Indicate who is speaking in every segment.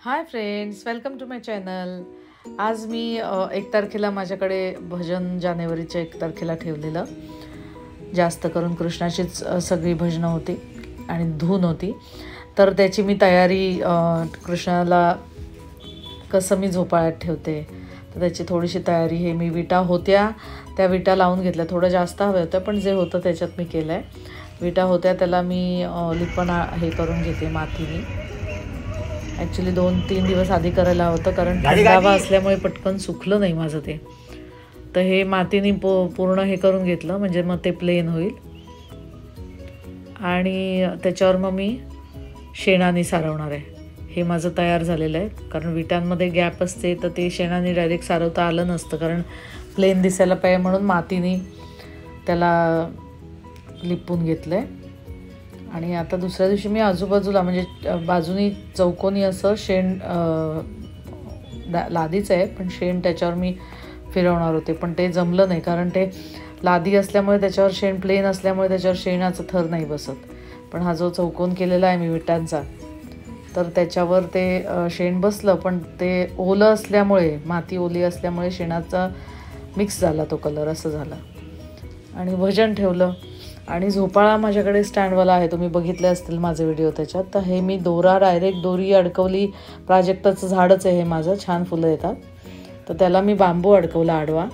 Speaker 1: High friends, welcome to my channel. आज मी 1 तारखेला माझ्याकडे भजन जानेवारीच्या 1 तारखेला ठेवलेलं. जास्त करून कृष्णाचीच सगळी भजनं होती आणि धून होती. तर त्याची मी तयारी कृष्णाला कसं मी झोपाळ्यात ठेवते तर त्याची थोडीशी तयारी हे मी विटा होत्या त्या विटा लावून घेतल्या. थोडं जास्त हवं होतं पण जे होतं त्याच्यात मी केलं आहे. विटा होत्या त्याला मी लिपण हे करून घेते मातीने. ॲक्च्युली 2-3 दिवस आधी करायला होतं कारण थंडावा असल्यामुळे पटकन सुकलं नाही माझं ते. तर हे मातीने पूर्ण हे करून घेतलं म्हणजे मग ते प्लेन होईल. आणि त्याच्यावर मग मी शेणाने सारवणार आहे. हे माझं तयार झालेलं आहे कारण विटांमध्ये गॅप असते तर ते शेणाने डायरेक्ट सारवता आलं नसतं कारण प्लेन दिसायला पाहिजे म्हणून मातीने त्याला लिपून घेतलं आहे. आणि आता दुसऱ्या दिवशी मी आजूबाजूला म्हणजे बाजूनी चौकोनी असं शेण लादीचं आहे पण शेण त्याच्यावर मी फिरवणार होते पण ते जमलं नाही कारण ते लादी असल्यामुळे त्याच्यावर शेण प्लेन असल्यामुळे त्याच्यावर शेणाचं थर नाही बसत. पण हा जो चौकोन केलेला आहे मी विटांचा तर त्याच्यावर ते शेण बसलं पण ते ओलं असल्यामुळे माती ओली असल्यामुळे शेणाचा मिक्स झाला तो कलर असं झाला. आणि भजन ठेवलं आणि झोपाळा माझ्याकडे स्टँडवाला आहे. तुम्ही बघितले असतील माझे व्हिडिओ त्याच्यात. तर हे मी डायरेक्ट दोरी अडकवली. प्राजक्ताचं झाडच आहे हे माझं, छान फुलं येतात. तर त्याला मी बांबू अडकवला आडवा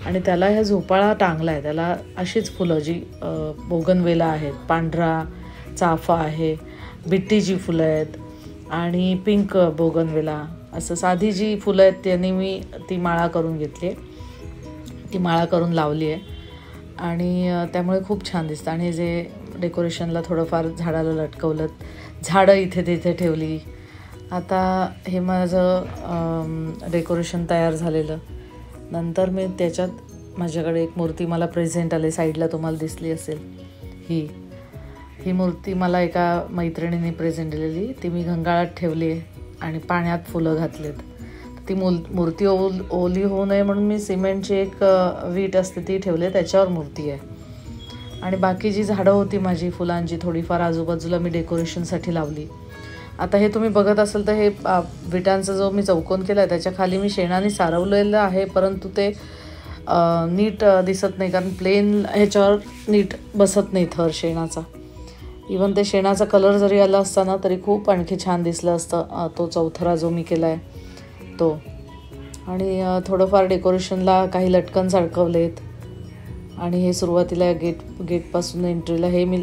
Speaker 1: आणि त्याला ह्या झोपाळा टांगला आहे. त्याला अशीच फुलं जी बोगनवेला आहेत, पांढरा चाफा आहे, बिट्टीची फुलं आहेत आणि पिंक बोगनवेला असं साधी जी फुलं आहेत त्यांनी मी ती माळा करून घेतली आहे. ती माळा करून लावली आहे आणि त्यामुळे खूप छान दिसतं. आणि जे डेकोरेशनला थोडंफार झाडाला लटकवलं, झाडं इथे तिथे ठेवली. आता हे माझं डेकोरेशन तयार झालेलं. नंतर मी त्याच्यात माझ्याकडे एक मूर्ती मला प्रेझेंट आली, साईडला तुम्हाला दिसली असेल. ही मूर्ती मला एका मैत्रिणीने प्रेझेंट दिलेली. ती मी घंगाळात ठेवली आहे आणि पाण्यात फुलं घातलेत. ती मूर्ती ओली होऊ नये म्हणून मी सिमेंटची एक वीट असते ती ठेवली, त्याच्यावर मूर्ती आहे. आणि बाकी जी झाडं होती माझी फुलांची थोडीफार आजूबाजूला मी डेकोरेशनसाठी लावली. आता हे तुम्ही बघत असाल तर हे विटांचा जो मी चौकोन केला आहे त्याच्या खाली मी शेणाने सारवलेलं आहे परंतु ते नीट दिसत नाही कारण प्लेन ह्याच्यावर नीट बसत नाही थर शेणाचा. इवन ते शेणाचा कलर जरी आला असता ना तरी खूप आणखी छान दिसलं असतं तो चौथरा जो मी केला आहे तो. आणि थोडंफार डेकोरेशनला काही लटकन अडकवलेत. आणि हे सुरुवातीला गेटपासून एंट्रीला हे मी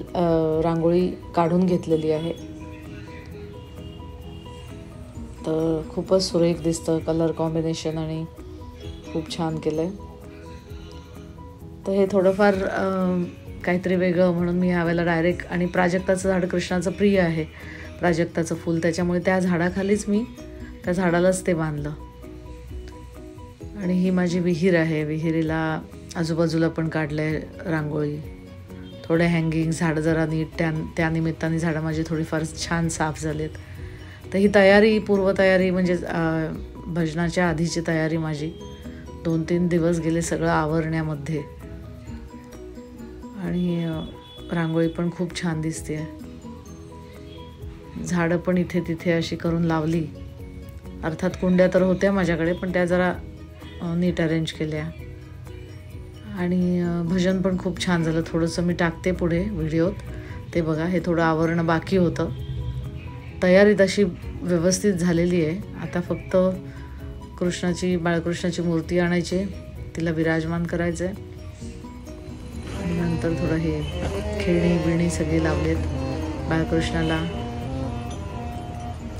Speaker 1: रांगोळी काढून घेतलेली आहे. तर खूपच सुरेख दिसतं कलर कॉम्बिनेशन आणि खूप छान केलं आहे. तर हे थोडंफार काहीतरी वेगळं म्हणून मी ह्यावेळेला डायरेक्ट आणि प्राजक्ताचं झाड कृष्णाचं प्रिय आहे, प्राजक्ताचं फूल, त्याच्यामुळे त्या झाडाखालीच मी त्या झाडालाच ते बांधलं. आणि ही माझी विहीर आहे. विहिरीला आजूबाजूला पण काढलं आहे रांगोळी, थोडे हँगिंग, झाडं जरा नीट त्या निमित्ताने झाडं माझी थोडीफार छान साफ झालेत. तर ही तयारी पूर्वतयारी म्हणजे भजनाच्या आधीची तयारी माझी 2-3 दिवस गेले सगळं आवरण्यामध्ये. आणि रांगोळी पण खूप छान दिसते. झाडं पण इथे तिथे अशी करून लावली. अर्थात कुंड्या तर होत्या माझ्याकडे पण त्या जरा नीट अरेंज केल्या. आणि भजन पण खूप छान झालं. थोडंसं मी टाकते पुढे व्हिडिओत, ते बघा. हे थोडं आवरणं बाकी होतं. तयारी तशी व्यवस्थित झालेली आहे. आता फक्त बाळकृष्णाची मूर्ती आणायची, तिला विराजमान करायचं आहे. आणि नंतर थोडं हे खेळणी बिळणी सगळी लावलेत. बाळकृष्णाला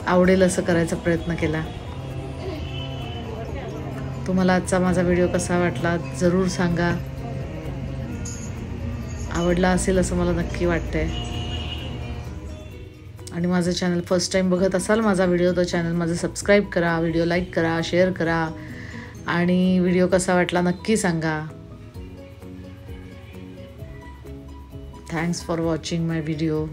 Speaker 1: आवडेल असं करायचा प्रयत्न केला. तुम्हाला आजचा माझा व्हिडिओ कसा वाटला जरूर सांगा. आवडला असेल असं मला नक्की वाटतंय. आणि माझं चॅनल फर्स्ट टाईम बघत असाल माझा व्हिडिओ तर चॅनल माझं सबस्क्राईब करा, व्हिडिओ लाईक करा, शेअर करा आणि व्हिडिओ कसा वाटला नक्की सांगा. Thanks for watching my video.